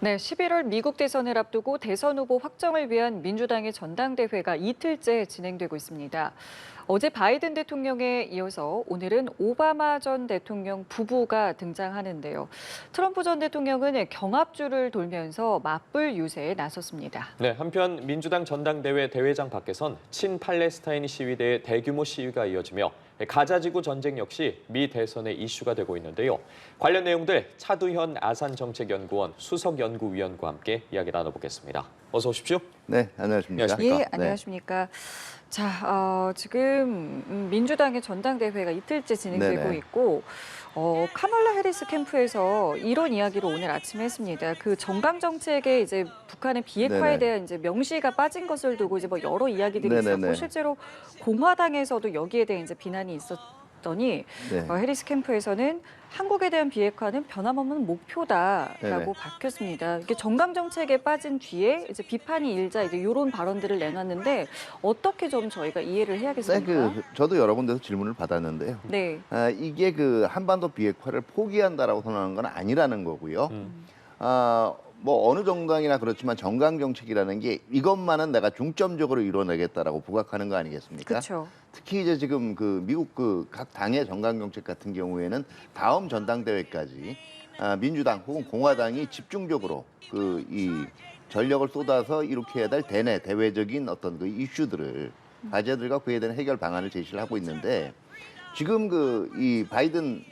네, 11월 미국 대선을 앞두고 대선 후보 확정을 위한 민주당의 전당대회가 이틀째 진행되고 있습니다. 어제 바이든 대통령에 이어서 오늘은 오바마 전 대통령 부부가 등장하는데요. 트럼프 전 대통령은 경합주를 돌면서 맞불 유세에 나섰습니다. 네, 한편 민주당 전당대회 대회장 밖에선 친팔레스타인 시위대의 대규모 시위가 이어지며 가자지구 전쟁 역시 미 대선의 이슈가 되고 있는데요. 관련 내용들 차두현 아산정책연구원 수석연구위원과 함께 이야기 나눠보겠습니다. 어서 오십시오. 네, 안녕하십니까? 예, 안녕하십니까. 자, 지금 민주당의 전당대회가 이틀째 진행되고 네네. 있고 카멀라 해리스 캠프에서 이런 이야기를 오늘 아침에 했습니다. 그 정강 정책에 이제 북한의 비핵화에 네네. 대한 이제 명시가 빠진 것을 두고 이제 뭐 여러 이야기들이 네네네. 있었고 실제로 공화당에서도 여기에 대해 이제 비난이 있었더니 네. 해리스 캠프에서는 한국에 대한 비핵화는 변함없는 목표다라고 네네. 밝혔습니다. 이게 정강 정책에 빠진 뒤에 이제 비판이 일자 이제 이런 발언들을 내놨는데 어떻게 좀 저희가 이해를 네, 해야겠습니까? 저도 여러 군데서 질문을 받았는데요. 네. 이게 그 한반도 비핵화를 포기한다라고 선언하는 건 아니라는 거고요. 뭐 어느 정강이나 그렇지만 정강 정책이라는 게 이것만은 내가 중점적으로 이뤄내겠다라고 부각하는 거 아니겠습니까? 그렇죠. 특히 이제 지금 그 미국 그 각 당의 정강 정책 같은 경우에는 다음 전당대회까지 민주당 혹은 공화당이 집중적으로 그 이 전력을 쏟아서 이렇게 해야 될 대외적인 어떤 그 이슈들을 과제들과 그에 대한 해결 방안을 제시를 하고 있는데 지금 그 이 바이든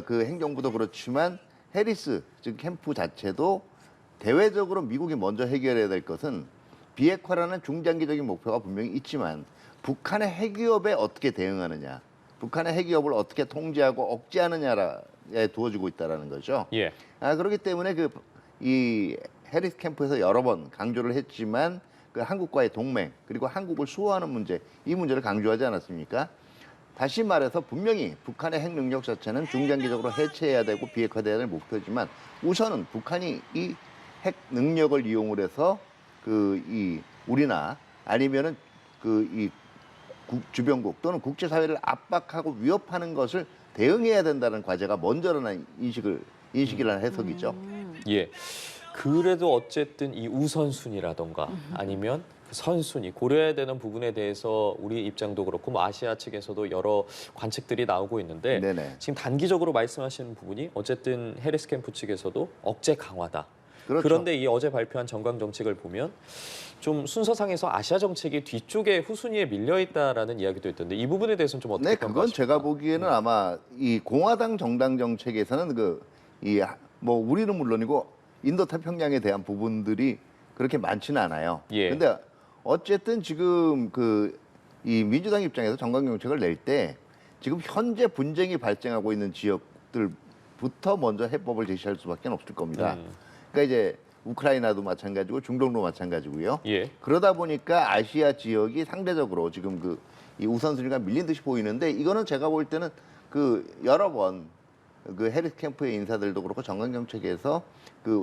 그 행정부도 그렇지만 해리스 즉 캠프 자체도 대외적으로 미국이 먼저 해결해야 될 것은 비핵화라는 중장기적인 목표가 분명히 있지만 북한의 핵위협에 어떻게 대응하느냐, 북한의 핵위협을 어떻게 통제하고 억제하느냐에 두어지고 있다는 거죠. 예. 그렇기 때문에 이 해리스 캠프에서 여러 번 강조를 했지만 그 한국과의 동맹 그리고 한국을 수호하는 문제, 이 문제를 강조하지 않았습니까? 다시 말해서 분명히 북한의 핵 능력 자체는 중장기적으로 해체해야 되고 비핵화돼야 될 목표지만 우선은 북한이 이 핵 능력을 이용을 해서 이 우리나 아니면은 이 주변국 또는 국제사회를 압박하고 위협하는 것을 대응해야 된다는 과제가 먼저라는 인식이라는 해석이죠. 예. 그래도 어쨌든 이 우선순위라던가 아니면 그 선순위 고려해야 되는 부분에 대해서 우리 입장도 그렇고 뭐 아시아 측에서도 여러 관측들이 나오고 있는데 네네. 지금 단기적으로 말씀하시는 부분이 어쨌든 해리스 캠프 측에서도 억제 강화다. 그렇죠. 그런데 이 어제 발표한 정강 정책을 보면 좀 순서상에서 아시아 정책이 뒤쪽에 후순위에 밀려 있다라는 이야기도 있던데 이 부분에 대해서는 좀 어떻게 네, 그건 평가하십니까? 제가 보기에는 아마 이 공화당 정당 정책에서는 뭐 우리는 물론이고 인도 태평양에 대한 부분들이 그렇게 많지는 않아요. 예. 근데 어쨌든 지금 이 민주당 입장에서 정강 정책을 낼 때 지금 현재 분쟁이 발생하고 있는 지역들부터 먼저 해법을 제시할 수밖에 없을 겁니다. 그러니까 이제 우크라이나도 마찬가지고 중동도 마찬가지고요. 예. 그러다 보니까 아시아 지역이 상대적으로 지금 이 우선순위가 밀린 듯이 보이는데 이거는 제가 볼 때는 여러 번 해리스 캠프의 인사들도 그렇고 정강 정책에서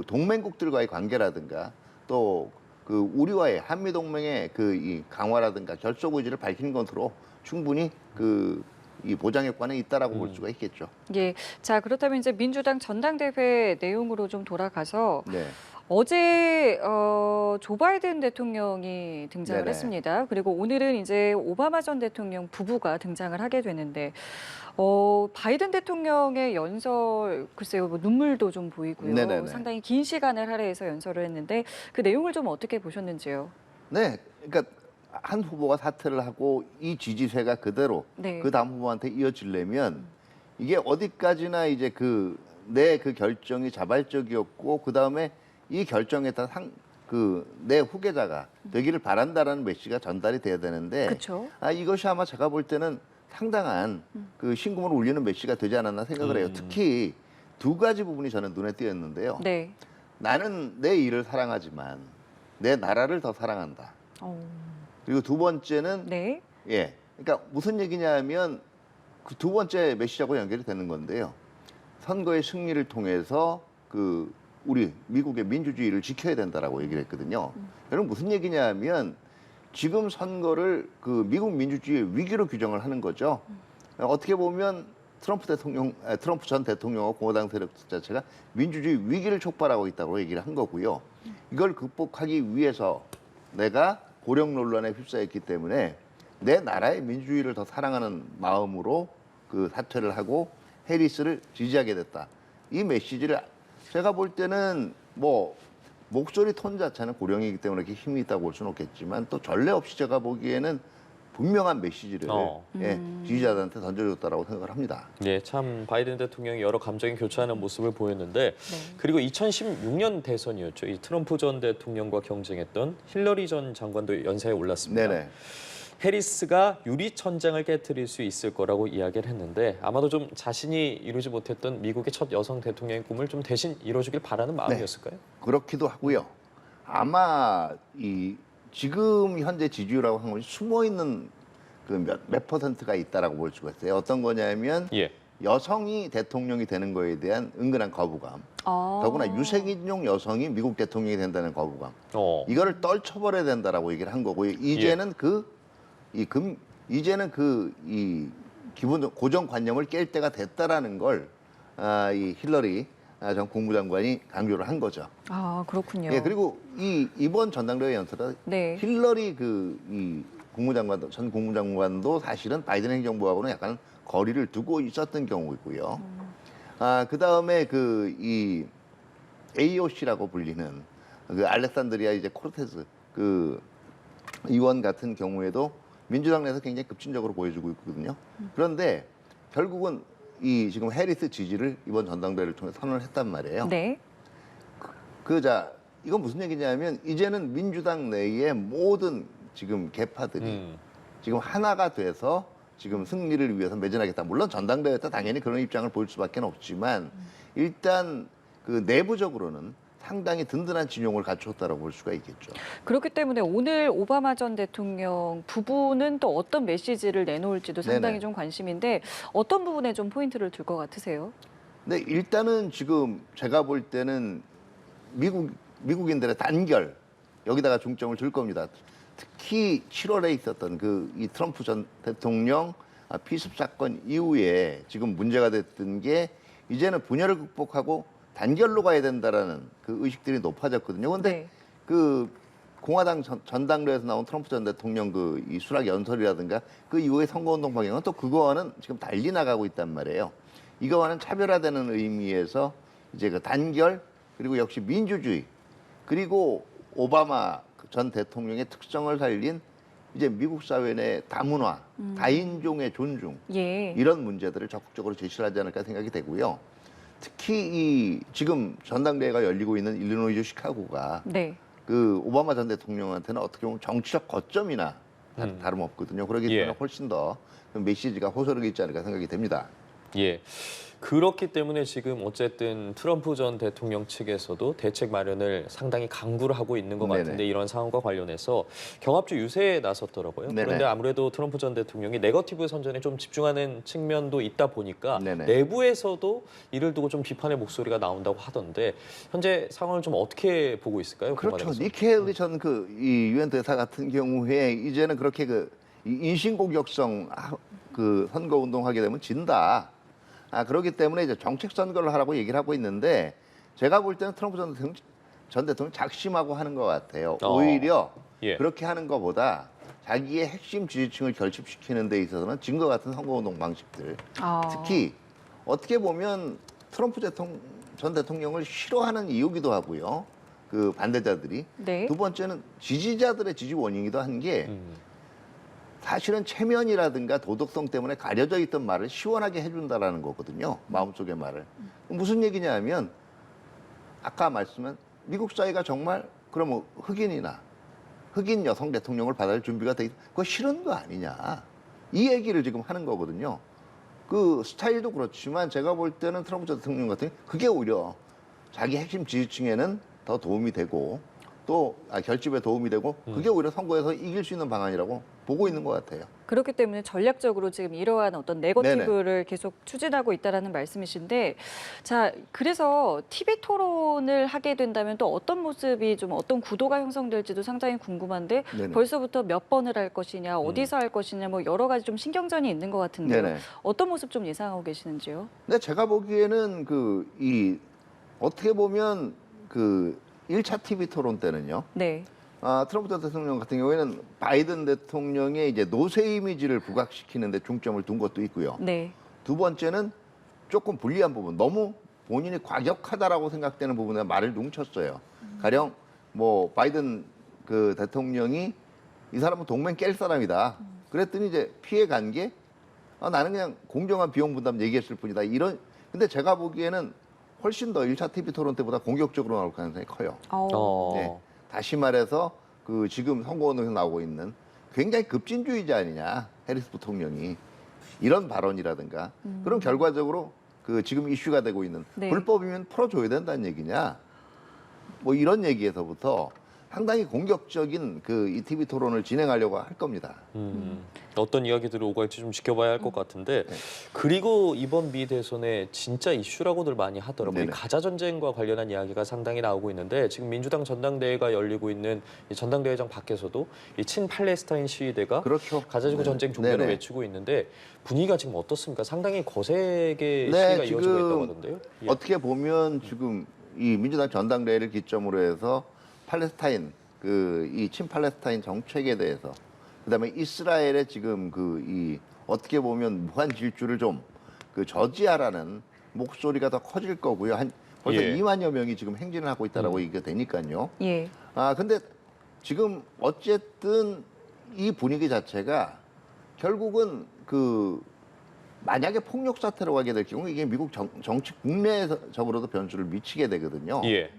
동맹국들과의 관계라든가 또 우리와의 한미 동맹의 이 강화라든가 결속 의지를 밝히는 것으로 충분히 이 보장 효과는 있다라고 볼 수가 있겠죠. 예. 자, 그렇다면 이제 민주당 전당대회 내용으로 좀 돌아가서 네. 어제 조 바이든 대통령이 등장을 네네. 했습니다. 그리고 오늘은 이제 오바마 전 대통령 부부가 등장을 하게 되는데 바이든 대통령의 연설 글쎄요 뭐 눈물도 좀 보이고요. 네네네. 상당히 긴 시간을 할애해서 연설을 했는데 그 내용을 좀 어떻게 보셨는지요? 네, 그러니까 한 후보가 사퇴를 하고 이 지지세가 그대로 네. 그 다음 후보한테 이어지려면 이게 어디까지나 이제 내 결정이 자발적이었고 그 다음에 이 결정에 따라 내 후계자가 되기를 바란다라는 메시지가 전달이 돼야 되는데 그쵸. 이것이 아마 제가 볼 때는 상당한 신금을 울리는 메시지가 되지 않았나 생각을 해요. 특히 두 가지 부분이 저는 눈에 띄었는데요. 네. 나는 내 일을 사랑하지만 내 나라를 더 사랑한다. 그리고 두 번째는 네. 예, 그러니까 무슨 얘기냐면 그 두 번째 메시지하고 연결이 되는 건데요. 선거의 승리를 통해서 우리 미국의 민주주의를 지켜야 된다라고 얘기를 했거든요. 여러분 무슨 얘기냐면 지금 선거를 미국 민주주의의 위기로 규정을 하는 거죠. 어떻게 보면 트럼프 전 대통령과 공화당 세력 자체가 민주주의 위기를 촉발하고 있다고 얘기를 한 거고요. 이걸 극복하기 위해서 내가 고령 논란에 휩싸였기 때문에 내 나라의 민주주의를 더 사랑하는 마음으로 그 사퇴를 하고 해리스를 지지하게 됐다. 이 메시지를 제가 볼 때는 뭐 목소리 톤 자체는 고령이기 때문에 이렇게 힘이 있다고 볼 수는 없겠지만 또 전례 없이 제가 보기에는 분명한 메시지를 지지자들한테 던져줬다라고 생각을 합니다. 네, 참 바이든 대통령이 여러 감정이 교차하는 모습을 보였는데 그리고 2016년 대선이었죠. 이 트럼프 전 대통령과 경쟁했던 힐러리 전 장관도 연세에 올랐습니다. 네네. 해리스가 유리천장을 깨트릴 수 있을 거라고 이야기를 했는데 아마도 좀 자신이 이루지 못했던 미국의 첫 여성 대통령의 꿈을 좀 대신 이뤄주길 바라는 마음이었을까요? 그렇기도 하고요. 아마 이 지금 현재 지지율이라고 하는 것이 숨어 있는 그 몇 퍼센트가 있다라고 볼 수가 있어요. 어떤 거냐면 예. 여성이 대통령이 되는 거에 대한 은근한 거부감. 더구나 유색인종 여성이 미국 대통령이 된다는 거부감. 이거를 떨쳐버려야 된다라고 얘기를 한 거고요. 이제는 이제는 이 기본 고정관념을 깰 때가 됐다라는 걸 이 힐러리 전 국무장관이 강조를 한 거죠. 아, 그렇군요. 예, 그리고 이번 전당대회 연설에 네. 힐러리 이 전 국무장관도 사실은 바이든 행정부하고는 약간 거리를 두고 있었던 경우이고요. 그 다음에 이 AOC라고 불리는 그 알렉산드리아 이제 코르테스 그 의원 같은 경우에도 민주당 내에서 굉장히 급진적으로 보여주고 있거든요. 그런데 결국은 이 지금 해리스 지지를 이번 전당대회를 통해 선언을 했단 말이에요. 네. 이건 무슨 얘기냐면 이제는 민주당 내의 모든 지금 계파들이 지금 하나가 돼서 지금 승리를 위해서 매진하겠다. 물론 전당대회 때 당연히 그런 입장을 보일 수밖에 없지만 일단 그 내부적으로는 상당히 든든한 진용을 갖추었다고 볼 수가 있겠죠. 그렇기 때문에 오늘 오바마 전 대통령 부부는 또 어떤 메시지를 내놓을지도 상당히 네네. 좀 관심인데 어떤 부분에 좀 포인트를 둘 것 같으세요? 근데 일단은 지금 제가 볼 때는 미국인들의 단결 여기다가 중점을 둘 겁니다. 특히 7월에 있었던 이 트럼프 전 대통령 피습 사건 이후에 지금 문제가 됐던 게 이제는 분열을 극복하고 단결로 가야 된다라는 그 의식들이 높아졌거든요. 그런데 네. 그 공화당 전당대회에서 나온 트럼프 전 대통령 이 수락 연설이라든가 그 이후의 선거운동 방향은 또 그거와는 지금 달리 나가고 있단 말이에요. 이거와는 차별화되는 의미에서 이제 그 단결 그리고 역시 민주주의 그리고 오바마 전 대통령의 특성을 살린 이제 미국 사회 내 다문화, 다인종의 존중 예. 이런 문제들을 적극적으로 제시를 하지 않을까 생각이 되고요. 특히 지금 전당대회가 열리고 있는 일리노이주 시카고가 네. 그 오바마 전 대통령한테는 어떻게 보면 정치적 거점이나 다름없거든요. 그렇기 때문에 훨씬 더 메시지가 호소력이 있지 않을까 생각이 됩니다. 예. 그렇기 때문에 지금 어쨌든 트럼프 전 대통령 측에서도 대책 마련을 상당히 강구를 하고 있는 것 같은데 네네. 이런 상황과 관련해서 경합주 유세에 나섰더라고요. 네네. 그런데 아무래도 트럼프 전 대통령이 네거티브 선전에 좀 집중하는 측면도 있다 보니까 네네. 내부에서도 이를 두고 좀 비판의 목소리가 나온다고 하던데 현재 상황을 좀 어떻게 보고 있을까요? 그렇죠. 공화당에서? 니키 헬리 전 이 유엔 대사 같은 경우에 이제는 그렇게 이 인신공격성 그 선거 운동하게 되면 진다. 그렇기 때문에 이제 정책 선거를 하라고 얘기를 하고 있는데 제가 볼 때는 트럼프 전 대통령 작심하고 하는 것 같아요. 오히려 예. 그렇게 하는 것보다 자기의 핵심 지지층을 결집시키는 데 있어서는 지금과 같은 선거운동 방식들 특히 어떻게 보면 트럼프 전 대통령을 싫어하는 이유기도 하고요. 그 반대자들이. 네. 두 번째는 지지자들의 지지 원인이기도 한 게 사실은 체면이라든가 도덕성 때문에 가려져 있던 말을 시원하게 해준다라는 거거든요. 마음속의 말을. 무슨 얘기냐 하면 아까 말씀한 미국 사회가 정말 그러면 흑인 여성 대통령을 받아줄 준비가 돼 있다. 그거 싫은 거 아니냐. 이 얘기를 지금 하는 거거든요. 그 스타일도 그렇지만 제가 볼 때는 트럼프 대통령 같은 경우 그게 오히려 자기 핵심 지지층에는 더 도움이 되고 또 결집에 도움이 되고 그게 오히려 선거에서 이길 수 있는 방안이라고 보고 있는 것 같아요. 그렇기 때문에 전략적으로 지금 이러한 어떤 네거티브를 계속 추진하고 있다라는 말씀이신데, 자, 그래서 TV 토론을 하게 된다면 또 어떤 모습이 좀 어떤 구도가 형성될지도 상당히 궁금한데 네네. 벌써부터 몇 번을 할 것이냐, 어디서 할 것이냐, 뭐 여러 가지 좀 신경전이 있는 것 같은데요. 네네. 어떤 모습 좀 예상하고 계시는지요? 근데 제가 보기에는 어떻게 보면 1차 TV 토론 때는요. 네. 트럼프 대통령 같은 경우에는 바이든 대통령의 이제 노세 이미지를 부각시키는 데 중점을 둔 것도 있고요. 네. 두 번째는 조금 불리한 부분, 너무 본인이 과격하다라고 생각되는 부분에 말을 뭉쳤어요. 가령 뭐 바이든 그 대통령이 이 사람은 동맹 깰 사람이다. 그랬더니 이제 피해 간 게 나는 그냥 공정한 비용 분담 얘기했을 뿐이다. 근데 제가 보기에는 훨씬 더 1차 TV 토론 때보다 공격적으로 나올 가능성이 커요. 네. 다시 말해서 지금 선거운동에서 나오고 있는 굉장히 급진주의자 아니냐, 해리스 부통령이. 이런 발언이라든가 그럼 결과적으로 지금 이슈가 되고 있는 네. 불법이면 풀어줘야 된다는 얘기냐, 뭐 이런 얘기에서부터 상당히 공격적인 이 TV 토론을 진행하려고 할 겁니다. 어떤 이야기들이 오갈지 좀 지켜봐야 할 것 같은데, 그리고 이번 미 대선의 진짜 이슈라고들 많이 하더라고요. 이 네네. 가자 전쟁과 관련한 이야기가 상당히 나오고 있는데, 지금 민주당 전당대회가 열리고 있는 이 전당대회장 밖에서도 이 친팔레스타인 시위대가 그렇죠. 가자지구 전쟁 종료를 네네. 외치고 있는데, 분위기가 지금 어떻습니까? 상당히 거세게 네, 시위가 지금 이어지고 있다고 하던데요. 예. 어떻게 보면 지금 이 민주당 전당대회를 기점으로 해서 팔레스타인 이 친팔레스타인 정책에 대해서, 그다음에 이스라엘의 지금 어떻게 보면 무한 질주를 좀 저지하라는 목소리가 더 커질 거고요. 벌써 예. 2만여 명이 지금 행진을 하고 있다라고 얘기가 되니까요. 예. 근데 지금 어쨌든 이 분위기 자체가 결국은 만약에 폭력 사태로 가게 될 경우 이게 미국 정치 국내적으로도 변수를 미치게 되거든요. 예.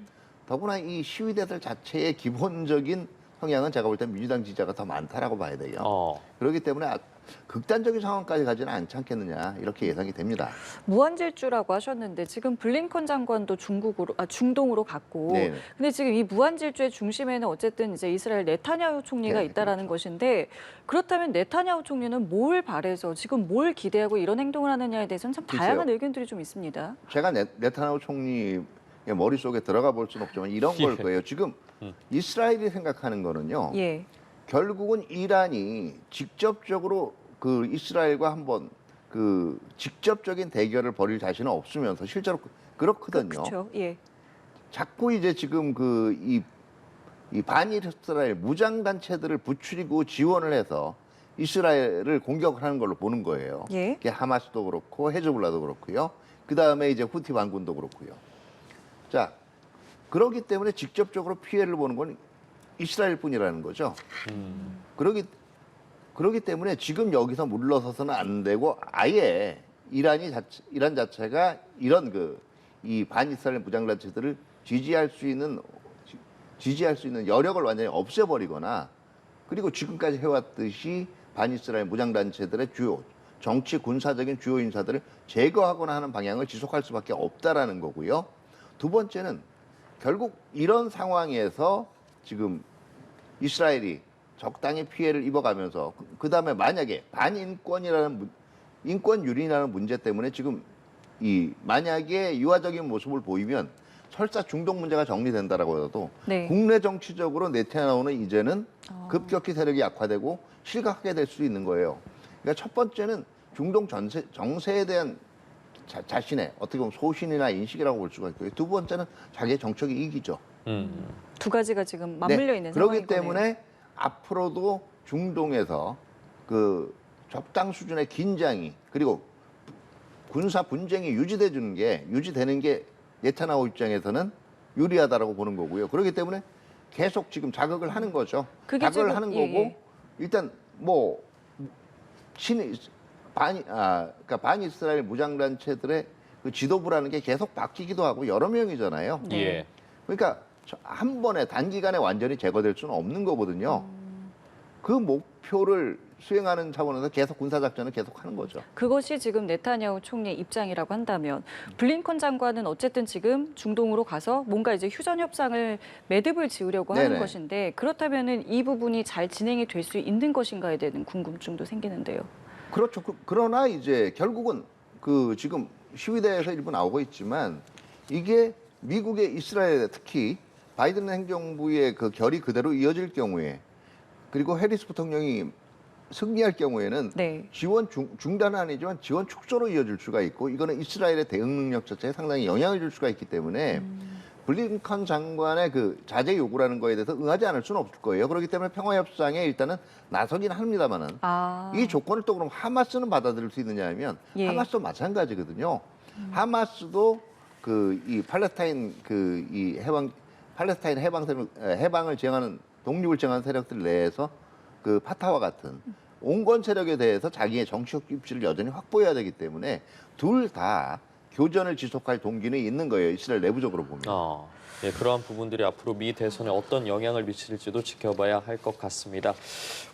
더구나 이 시위대들 자체의 기본적인 성향은 제가 볼 때 민주당 지지자가 더 많다라고 봐야 돼요. 그렇기 때문에 극단적인 상황까지 가지는 않지 않겠느냐, 이렇게 예상이 됩니다. 무한질주라고 하셨는데 지금 블링컨 장관도 중동으로 갔고, 네. 근데 지금 이 무한질주의 중심에는 어쨌든 이제 이스라엘 네타냐후 총리가 네, 있다라는 것인데, 그렇다면 네타냐후 총리는 뭘 바래서 지금 뭘 기대하고 이런 행동을 하느냐에 대해서는 참 다양한 의견들이 좀 있습니다. 제가 네타냐후 총리의 머릿속에 들어가 볼 수는 없지만 이런 걸 거예요. 지금 이스라엘이 생각하는 거는요. 예. 결국은 이란이 직접적으로 이스라엘과 한번 직접적인 대결을 벌일 자신은 없으면서 실제로 그렇거든요. 그렇죠. 예. 자꾸 이제 지금 이 반이스라엘 무장 단체들을 부추리고 지원을 해서 이스라엘을 공격을 하는 걸로 보는 거예요. 예. 이게 하마스도 그렇고 헤즈볼라도 그렇고요. 그 다음에 이제 후티 반군도 그렇고요. 자, 그렇기 때문에 직접적으로 피해를 보는 건 이스라엘뿐이라는 거죠. 그렇기 때문에 지금 여기서 물러서서는 안 되고 아예 이란 자체가 이런 이 반이스라엘 무장단체들을 지지할 수 있는 여력을 완전히 없애버리거나, 그리고 지금까지 해왔듯이 반이스라엘 무장단체들의 주요 정치 군사적인 주요 인사들을 제거하거나 하는 방향을 지속할 수밖에 없다라는 거고요. 두 번째는 결국 이런 상황에서 지금 이스라엘이 적당히 피해를 입어가면서 그다음에 만약에 인권 유린이라는 문제 때문에 지금 만약에 유화적인 모습을 보이면 설사 중동 문제가 정리된다라고 해도 네. 국내 정치적으로 네타냐후는 이제는 급격히 세력이 약화되고 실각하게 될 수 있는 거예요. 그러니까 첫 번째는 중동 정세에 대한 자신의 어떻게 보면 소신이나 인식이라고 볼 수가 있고요. 두 번째는 자기의 정치적 이익이죠. 두 가지가 지금 맞물려 있는 그렇기 상황이거네요. 때문에 앞으로도 중동에서 적당 수준의 긴장이 그리고 군사 분쟁이 유지되는 게 네타냐후 입장에서는 유리하다라고 보는 거고요. 그렇기 때문에 계속 지금 자극을 하는 거죠. 그게 자극을 지금- 하는 예, 거고 예. 일단 그러니까 반이스라엘 무장단체들의 지도부라는 게 계속 바뀌기도 하고 여러 명이잖아요. 네. 예. 그러니까 한 번에 단기간에 완전히 제거될 수는 없는 거거든요. 그 목표를 수행하는 차원에서 계속 군사작전을 계속하는 거죠. 그것이 지금 네타냐후 총리의 입장이라고 한다면 블링컨 장관은 어쨌든 지금 중동으로 가서 뭔가 이제 휴전 협상을 매듭을 지으려고 하는 네네. 것인데 그렇다면은 이 부분이 잘 진행이 될 수 있는 것인가에 대한 궁금증도 생기는데요. 그렇죠. 그러나 이제 결국은 그 지금 시위대에서 일부 나오고 있지만 이게 미국의 이스라엘에 특히 바이든 행정부의 그 결이 그대로 이어질 경우에 그리고 해리스 부통령이 승리할 경우에는 네. 지원 중단은 아니지만 지원 축소로 이어질 수가 있고 이거는 이스라엘의 대응 능력 자체에 상당히 영향을 줄 수가 있기 때문에 블링컨 장관의 그 자제 요구라는 거에 대해서 응하지 않을 수는 없을 거예요. 그렇기 때문에 평화협상에 일단은 나서긴 합니다만은 이 조건을 또 그럼 하마스는 받아들일 수 있느냐 하면 예. 하마스도 마찬가지거든요. 하마스도 그 이 팔레스타인 그 이 팔레스타인 해방을 지향하는 독립을 지향하는 세력들 내에서 그 파타와 같은 온건 세력에 대해서 자기의 정치적 입지를 여전히 확보해야 되기 때문에 둘 다 교전을 지속할 동기는 있는 거예요. 이스라엘 내부적으로 보면. 예, 그러한 부분들이 앞으로 미 대선에 어떤 영향을 미칠지도 지켜봐야 할 것 같습니다.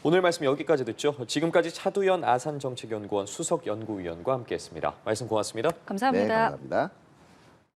오늘 말씀 여기까지 듣죠. 지금까지 차두현 아산정책연구원 수석연구위원과 함께했습니다. 말씀 고맙습니다. 감사합니다. 네, 감사합니다.